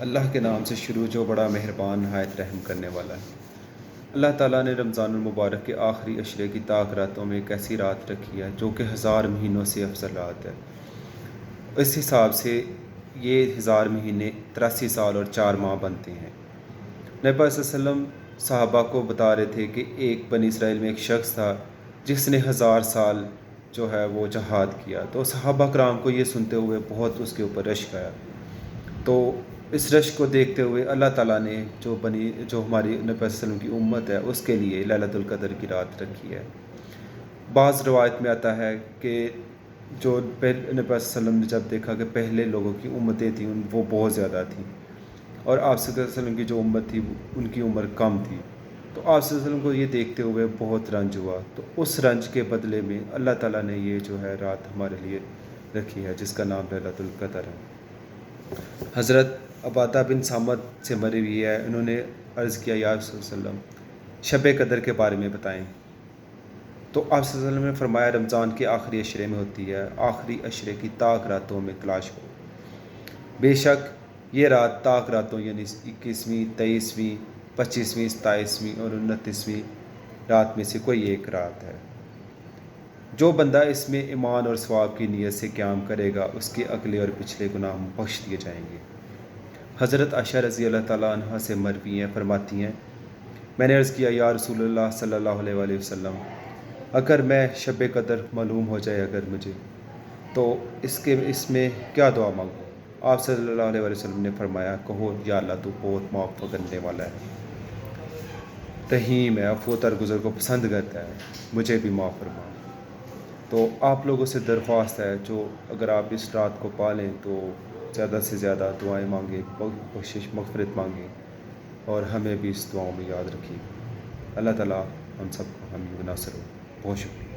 اللہ کے نام سے شروع جو بڑا مہربان نہایت رحم کرنے والا ہے۔ اللہ تعالیٰ نے رمضان المبارک کے آخری عشرے کی طاق راتوں میں ایک ایسی رات رکھی ہے جو کہ 1000 مہینوں سے افضل رات ہے۔ اس حساب سے یہ 1000 مہینے 83 سال اور 4 ماہ بنتے ہیں۔ نبی پاک صلی اللہ علیہ وسلم صحابہ کو بتا رہے تھے کہ ایک بنی اسرائیل میں ایک شخص تھا جس نے 1000 سال جو ہے وہ جہاد کیا، تو صحابہ کرام کو یہ سنتے ہوئے بہت اس کے اوپر رشک آیا۔ تو اس رشک کو دیکھتے ہوئے اللہ تعالیٰ نے جو ہماری نبی صلی اللہ علیہ وسلم کی امت ہے اس کے لیے لیلۃ القدر کی رات رکھی ہے۔ بعض روایت میں آتا ہے کہ جو نبی صلی اللہ علیہ وسلم نے جب دیکھا کہ پہلے لوگوں کی امتیں تھیں وہ بہت زیادہ تھیں اور آپ صلی اللہ علیہ وسلم کی جو امت تھی ان کی عمر کم تھی، تو آپ صلی اللہ علیہ وسلم کو یہ دیکھتے ہوئے بہت رنج ہوا۔ تو اس رنج کے بدلے میں اللہ تعالیٰ نے یہ جو ہے رات ہمارے لیے رکھی ہے جس کا نام لیلۃ القدر ہے۔ حضرت عبادہ بن صامت سے مری ہوئی ہے، انہوں نے عرض کیا یا رسول اللہ علیہ وسلم شب قدر کے بارے میں بتائیں، تو آپ صلی اللہ علیہ وسلم نے فرمایا رمضان کے آخری عشرے میں ہوتی ہے، آخری عشرے کی طاق راتوں میں تلاش ہو۔ بے شک یہ رات طاق راتوں یعنی 21ویں 23ویں 25ویں 27ویں اور 29ویں رات میں سے کوئی ایک رات ہے۔ جو بندہ اس میں ایمان اور ثواب کی نیت سے قیام کرے گا اس کے اگلے اور پچھلے گناہ بخش دیے جائیں گے۔ حضرت عائشہ رضی اللہ تعالیٰ عنہ سے مروی ہیں، فرماتی ہیں میں نے عرض کیا یا رسول اللہ صلی اللہ علیہ وآلہ وسلم اگر میں شب قدر معلوم ہو جائے اگر مجھے تو اس میں کیا دعا مانگوں؟ آپ صلی اللہ علیہ وآلہ وسلم نے فرمایا کہو یا اللہ تو بہت معاف کرنے والا ہے، رحیم ہے، عفو درگزر کو پسند کرتا ہے، مجھے بھی معاف فرما۔ تو آپ لوگوں سے درخواست ہے جو اگر آپ اس رات کو پالیں تو زیادہ سے زیادہ دعائیں مانگیں، بخشش مغفرت مانگیں اور ہمیں بھی اس دعاؤں میں یاد رکھیے۔ اللہ تعالیٰ ہم سب کو ہم ناصر ہو۔ بہت شکریہ۔